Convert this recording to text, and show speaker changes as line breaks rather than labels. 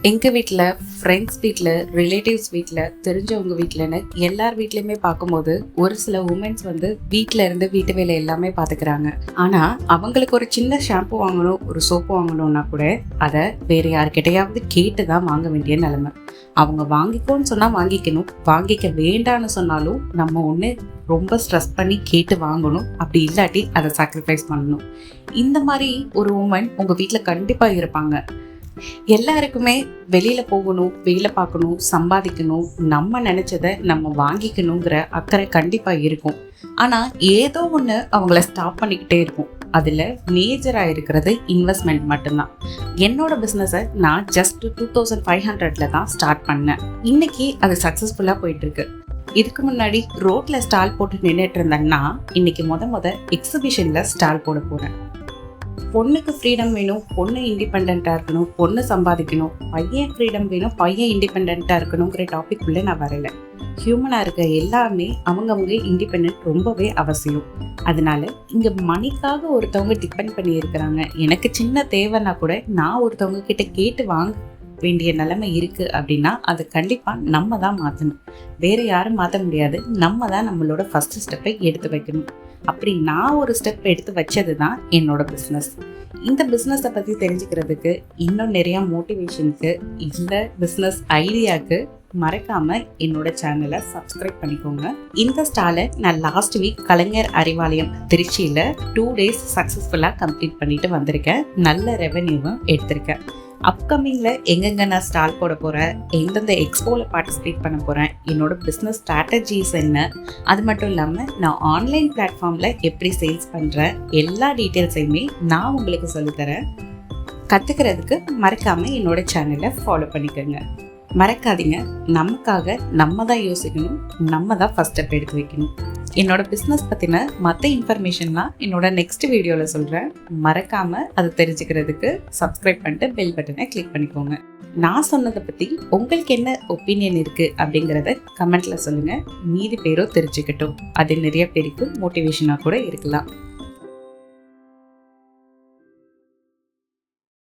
எங்கள் வீட்டில், ஃப்ரெண்ட்ஸ் வீட்டில், ரிலேட்டிவ்ஸ் வீட்டில், தெரிஞ்சவங்க வீட்டில்னு எல்லார் வீட்லேயுமே பார்க்கும்போது ஒரு சில உமன்ஸ் வந்து வீட்டில் இருந்து வீட்டு வேலை எல்லாமே பார்த்துக்கிறாங்க. ஆனால் அவங்களுக்கு ஒரு சின்ன ஷாம்பு வாங்கணும், ஒரு சோப்பு வாங்கணும்னா கூட அதை வேறு யார்கிட்டையாவது கேட்டு தான் வாங்க வேண்டிய நிலைமை. அவங்க வாங்கிக்கோன்னு சொன்னால் வாங்கிக்கணும், வாங்கிக்க வேண்டான்னு சொன்னாலும் நம்ம ஒன்று ரொம்ப ஸ்ட்ரெஸ் பண்ணி கேட்டு வாங்கணும், அப்படி இல்லாட்டி அதை சாக்ரிஃபைஸ் பண்ணணும். இந்த மாதிரி ஒரு உமன் உங்கள் வீட்டில் கண்டிப்பாக இருப்பாங்க. எல்லாருக்குமே வெளியில போகணும், வேலை பார்க்கணும், சம்பாதிக்கணும், நம்ம நினைச்சதை நம்ம வாங்கிக்கணுங்கிற அக்கறை கண்டிப்பா இருக்கும். ஆனா ஏதோ ஒன்று அவங்கள ஸ்டாப் பண்ணிக்கிட்டே இருக்கும். அதில் மேஜராக இருக்கிறது இன்வெஸ்ட்மெண்ட் மட்டும்தான். என்னோட பிஸ்னஸை நான் ஜஸ்ட் 2500 தான் ஸ்டார்ட் பண்ணேன். இன்னைக்கு அது சக்ஸஸ்ஃபுல்லாக போயிட்டு இருக்கு. இதுக்கு முன்னாடி ரோட்ல ஸ்டால் போட்டு நின்றுட்டு இருந்தேன்னா இன்னைக்கு முத எக்ஸிபிஷன்ல ஸ்டால் போட போறேன். பொண்ணுக்கு ஃப்ரீடம் வேணும், பொண்ணு இண்டிபெண்ட்டாக இருக்கணும், பொண்ணு சம்பாதிக்கணும், பையன் ஃப்ரீடம் வேணும், பையன் இண்டிபெண்ட்டாக இருக்கணுங்கிற டாபிக் உள்ளே நான் வரலை. ஹியூமனாக இருக்க எல்லாமே அவங்கவுங்க இண்டிபெண்ட் ரொம்பவே அவசியம். அதனால இங்கே மணிக்காக ஒருத்தவங்க டிபெண்ட் பண்ணி இருக்கிறாங்க. எனக்கு சின்ன தேவைன்னா கூட நான் ஒருத்தவங்க கிட்ட கேட்டு வாங்க வேண்டிய நிலைமை இருக்குது அப்படின்னா அதை கண்டிப்பாக நம்ம தான் மாற்றணும். வேறு யாரும் மாற்ற முடியாது. நம்ம தான் நம்மளோட ஃபஸ்ட்டு ஸ்டெப்பை எடுத்து வைக்கணும். அப்படி நான் ஒரு ஸ்டெப் எடுத்து வச்சது தான் என்னோட பிஸ்னஸ். இந்த பிஸ்னஸை பற்றி தெரிஞ்சுக்கிறதுக்கு, இன்னும் நிறையா மோட்டிவேஷனுக்கு, இந்த பிஸ்னஸ் ஐடியாவுக்கு மறக்காமல் என்னோட சேனலை சப்ஸ்கிரைப் பண்ணிக்கோங்க. இந்த ஸ்டாலை நான் லாஸ்ட் வீக் கலைஞர் அறிவாலயம் திருச்சியில் 2 days சக்ஸஸ்ஃபுல்லாக கம்ப்ளீட் பண்ணிட்டு வந்திருக்கேன். நல்ல ரெவென்யூவும் எடுத்திருக்கேன். அப்கமிங்கில் எங்கெங்கே நான் ஸ்டால் போட போகிறேன், எந்தெந்த எக்ஸ்போவில் பார்ட்டிசிபேட் பண்ண போகிறேன், என்னோட பிஸ்னஸ் ஸ்ட்ராட்டஜிஸ் என்ன, அது மட்டும் இல்லாமல் நான் ஆன்லைன் பிளாட்ஃபார்மில் எப்படி சேல்ஸ் பண்ணுறேன், எல்லா டீட்டெயில்ஸையுமே நான் உங்களுக்கு சொல்லித்தரேன். கற்றுக்கிறதுக்கு மறக்காமல் என்னோட சேனலை ஃபாலோ பண்ணிக்கோங்க. மறக்காதீங்க, நமக்காக நம்ம தான் யோசிக்கணும், நம்ம தான் ஃபஸ்ட் ஸ்டெப் எடுத்து வைக்கணும். என்னோட பிஸ்னஸ் பற்றின மற்ற இன்ஃபர்மேஷன்லாம் என்னோட நெக்ஸ்ட் வீடியோவில் சொல்கிறேன். மறக்காமல் அதை தெரிஞ்சுக்கிறதுக்கு சப்ஸ்கிரைப் பண்ணிட்டு பெல் பட்டனை கிளிக் பண்ணிக்கோங்க. நான் சொன்னதை பற்றி உங்களுக்கு என்ன ஒப்பீனியன் இருக்குது அப்படிங்கிறத கமெண்ட்டில் சொல்லுங்கள். மீதி பேரோ தெரிஞ்சுக்கட்டும். அது நிறைய பேருக்கு மோட்டிவேஷனாக கூட இருக்கலாம்.